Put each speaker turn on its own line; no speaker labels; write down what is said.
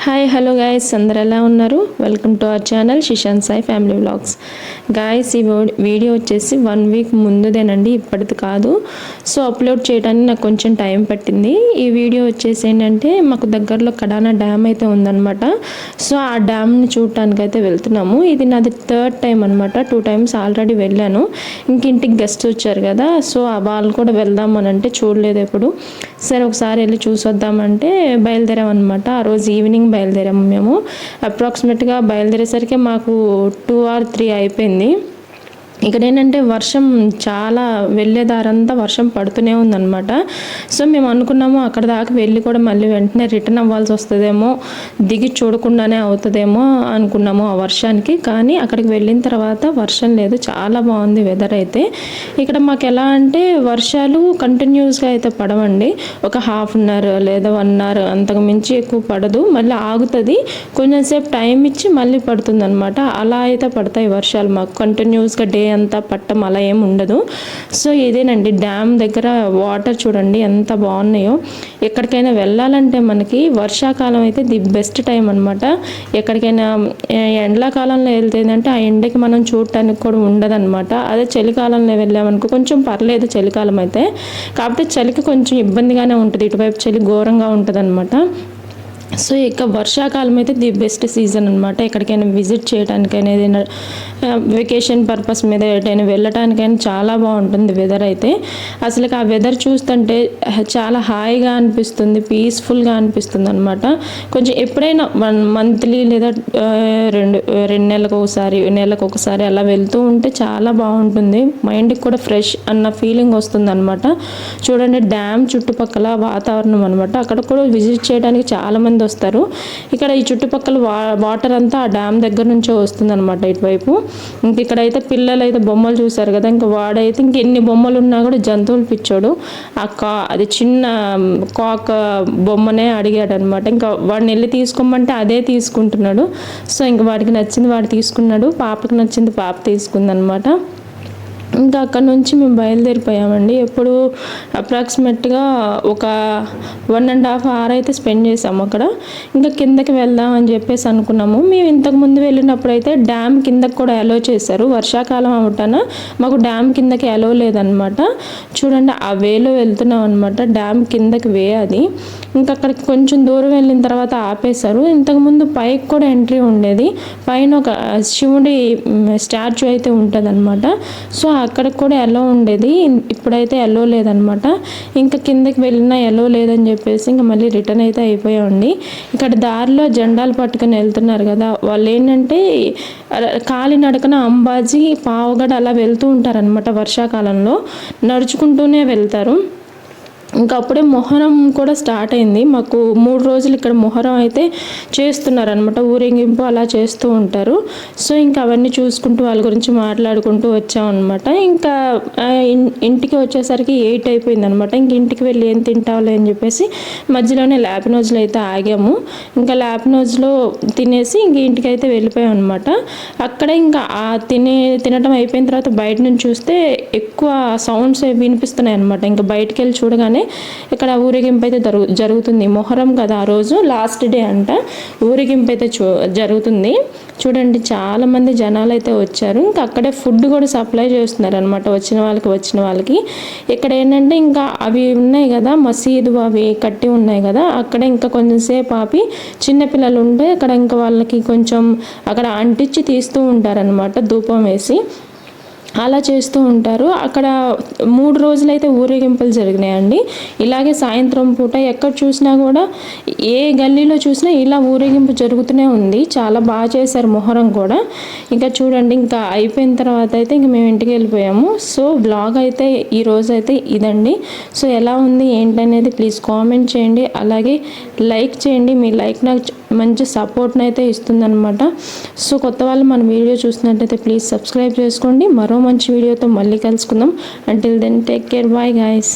Hi hello guys, అందరు ఎలా ఉన్నారు? Welcome to our channel Shishant Sai family vlogs. Guys, ఈ వీడియో వచ్చేసి 1 వీక్ ముందుదేనండి, ఇప్పటిది కాదు. సో అప్లోడ్ చేయడానికి నాకు కొంచెం టైం పట్టింది. ఈ వీడియో వచ్చేసి ఏంటంటే, మాకు దగ్గరలో కడానా డ్యామ్ అయితే ఉందన్నమాట. సో ఆ డ్యామ్ని చూడటానికి అయితే వెళ్తున్నాము. ఇది నాది 3rd టైం అనమాట. 2 టైమ్స్ ఆల్రెడీ వెళ్ళాను. ఇంటికి గెస్ట్ వచ్చారు కదా, సో వాళ్ళు కూడా వెళ్దామని అంటే చూడలేదు ఎప్పుడు. సరే ఒకసారి వెళ్ళి చూసొద్దామంటే బయలుదేరామన్నమాట. ఆ రోజు ఈవినింగ్ బయలుదేరాము. మేము అప్రాక్సిమేట్గా బయలుదేరేసరికి మాకు 2 or 3 అయిపోయింది. ఇక్కడ ఏంటంటే వర్షం చాలా, వెళ్ళేదారంతా వర్షం పడుతూనే ఉందన్నమాట. సో మేము అనుకున్నాము అక్కడ దాకా వెళ్ళి కూడా మళ్ళీ వెంటనే రిటర్న్ అవ్వాల్సి వస్తుందేమో, దిగి చూడకుండానే అవుతుందేమో అనుకున్నాము ఆ వర్షానికి. కానీ అక్కడికి వెళ్ళిన తర్వాత వర్షం లేదు, చాలా బాగుంది వెదర్ అయితే. ఇక్కడ మాకు ఎలా అంటే వర్షాలు కంటిన్యూస్గా అయితే పడవండి. ఒక 1/2 hour లేదా 1 hour అంతకు మించి ఎక్కువ పడదు, మళ్ళీ ఆగుతుంది, కొంచెం సేపు టైం ఇచ్చి మళ్ళీ పడుతుంది అనమాట. అలా అయితే పడతాయి వర్షాలు మాకు కంటిన్యూస్గా, డే అంతా పట్టం అలా ఏమి ఉండదు. సో ఇదేనండి డ్యామ్ దగ్గర వాటర్ చూడండి ఎంత బాగున్నాయో. ఎక్కడికైనా వెళ్ళాలంటే మనకి వర్షాకాలం అయితే ది బెస్ట్ టైం అనమాట. ఎక్కడికైనా ఎండాకాలంలో వెళ్తే ఏంటంటే ఆ ఎండకి మనం చూడటానికి కూడా ఉండదన్నమాట. అదే చలికాలంలో వెళ్ళామనుకో కొంచెం పర్లేదు చలికాలం అయితే, కాకపోతే చలికి కొంచెం ఇబ్బందిగానే ఉంటుంది, ఇటువైపు చలి ఘోరంగా ఉంటుంది అనమాట. సో ఇక వర్షాకాలం అయితే ది బెస్ట్ సీజన్ అనమాట. ఎక్కడికైనా విజిట్ చేయడానికైనా, ఏదైనా వెకేషన్ పర్పస్ మీద ఎటైనా వెళ్ళటానికైనా చాలా బాగుంటుంది వెదర్ అయితే. అసలు ఆ వెదర్ చూస్తుంటే చాలా హాయిగా అనిపిస్తుంది, పీస్ఫుల్గా అనిపిస్తుంది అనమాట. కొంచెం ఎప్పుడైనా మంత్లీ లేదా 2 నెలలకు ఒకసారి, నెలకు ఒకసారి అలా వెళ్తూ ఉంటే చాలా బాగుంటుంది. మైండ్కి కూడా ఫ్రెష్ అన్న ఫీలింగ్ వస్తుంది అనమాట. చూడండి డ్యామ్ చుట్టుపక్కల వాతావరణం అనమాట. అక్కడ కూడా విజిట్ చేయడానికి చాలామంది వస్తారు. ఇక్కడ ఈ చుట్టుపక్కల వాటర్ అంతా ఆ డ్యామ్ దగ్గర నుంచే వస్తుంది అనమాట ఇటువైపు. ఇంక ఇక్కడైతే పిల్లలు అయితే బొమ్మలు చూసారు కదా, ఇంకా వాడైతే ఇంకెన్ని బొమ్మలు ఉన్నా కూడా జంతువులు పిచ్చోడు. అది చిన్న కాక్ బొమ్మనే అడిగాడు అనమాట. ఇంకా వాడిని వెళ్ళి తీసుకోమంటే అదే తీసుకుంటున్నాడు. సో ఇంక వాడికి నచ్చింది వాడు తీసుకున్నాడు, పాపకి నచ్చింది పాప తీసుకుందనమాట. ఇంకా అక్కడ నుంచి మేము బయలుదేరిపోయామండి. ఎప్పుడు అప్రాక్సిమేట్గా ఒక 1.5 hour అయితే స్పెండ్ చేసాము అక్కడ. ఇంకా కిందకి వెళ్దాం అని చెప్పేసి అనుకున్నాము. మేము ఇంతకుముందు వెళ్ళినప్పుడు అయితే డ్యామ్ కిందకి కూడా అలో చేశారు. వర్షాకాలం అవటాన మాకు డ్యామ్ కిందకి అలో లేదనమాట. చూడండి ఆ వేలో వెళ్తున్నాం అనమాట, డ్యామ్ కిందకి వే అది. ఇంకా అక్కడికి కొంచెం దూరం వెళ్ళిన తర్వాత ఆపేశారు. ఇంతకుముందు పైకి కూడా ఎంట్రీ ఉండేది, పైన ఒక శివుడి స్టాచ్యూ అయితే ఉంటుంది అనమాట. సో అక్కడికి కూడా ఎల్లో ఉండేది, ఇప్పుడైతే ఎల్లో లేదనమాట. ఇంకా కిందకి వెళ్ళినా ఎల్లో లేదని చెప్పేసి ఇంకా మళ్ళీ రిటర్న్ అయితే అయిపోయామండి. ఇక్కడ దారిలో జెండాలు పట్టుకొని వెళ్తున్నారు కదా, వాళ్ళు ఏంటంటే కాలినడకన అంబాజీ, పావుగడ అలా వెళ్తూ ఉంటారనమాట. వర్షాకాలంలో నడుచుకుంటూనే వెళ్తారు. ఇంకా అప్పుడే మొహరం కూడా స్టార్ట్ అయింది. మాకు 3 రోజులు ఇక్కడ మొహరం అయితే చేస్తున్నారనమాట, ఊరేగింపు అలా చేస్తూ ఉంటారు. సో ఇంకా అవన్నీ చూసుకుంటూ వాళ్ళ గురించి మాట్లాడుకుంటూ వచ్చామన్నమాట. ఇంకా ఇంటికి వచ్చేసరికి 8 అయిపోయింది అనమాట. ఇంక ఇంటికి వెళ్ళి ఏం తింటావులే అని చెప్పేసి మధ్యలోనే ల్యాపినోజ్లో అయితే ఆగాము. ఇంకా ల్యాపినోజ్లో తినేసి ఇంక ఇంటికి అయితే వెళ్ళిపోయాం అనమాట. అక్కడే ఇంకా తినటం అయిపోయిన తర్వాత బయట నుంచి చూస్తే ఎక్కువ సౌండ్స్ వినిపిస్తున్నాయి అనమాట. ఇంకా బయటికి వెళ్ళి చూడగానే ఇక్కడ ఊరేగింపు అయితే జరుగుతుంది. మొహరం కదా ఆ రోజు, లాస్ట్ డే అంట, ఊరేగింపు అయితే జరుగుతుంది. చూడండి చాలా మంది జనాలు అయితే వచ్చారు. ఇంకా అక్కడే ఫుడ్ కూడా సప్లై చేస్తున్నారు అనమాట వచ్చిన వాళ్ళకి. ఇక్కడ ఏంటంటే ఇంకా అవి ఉన్నాయి కదా, మసీదు అవి కట్టి ఉన్నాయి కదా, అక్కడ ఇంకా కొంచెం సేపు ఆపి చిన్నపిల్లలు ఉంటే అక్కడ ఇంకా వాళ్ళకి కొంచెం అక్కడ అంటించి తీస్తూ ఉంటారనమాట, ధూపం వేసి అలా చేస్తూ ఉంటారు. అక్కడ 3 రోజులైతే ఊరేగింపులు జరిగినాయండి. ఇలాగే సాయంత్రం పూట ఎక్కడ చూసినా కూడా, ఏ గల్లీలో చూసినా ఇలా ఊరేగింపు జరుగుతూనే ఉంది. చాలా బాగా చేశారు మొహరం కూడా. ఇంకా చూడండి ఇంకా అయిపోయిన తర్వాత అయితే ఇంక మేము ఇంటికి వెళ్ళిపోయాము. సో బ్లాగ్ అయితే ఈరోజు అయితే ఇదండి. సో ఎలా ఉంది ఏంటనేది ప్లీజ్ కామెంట్ చేయండి, అలాగే లైక్ చేయండి. మీ లైక్ నాకు మంచి సపోర్ట్ని అయితే ఇస్తుందన్నమాట. సో కొత్త వాళ్ళు మన వీడియో చూసినట్టయితే ప్లీజ్ సబ్స్క్రైబ్ చేసుకోండి. మరో మంచి వీడియోతో మళ్ళీ కలుసుకుందాం. Until then take care, bye guys.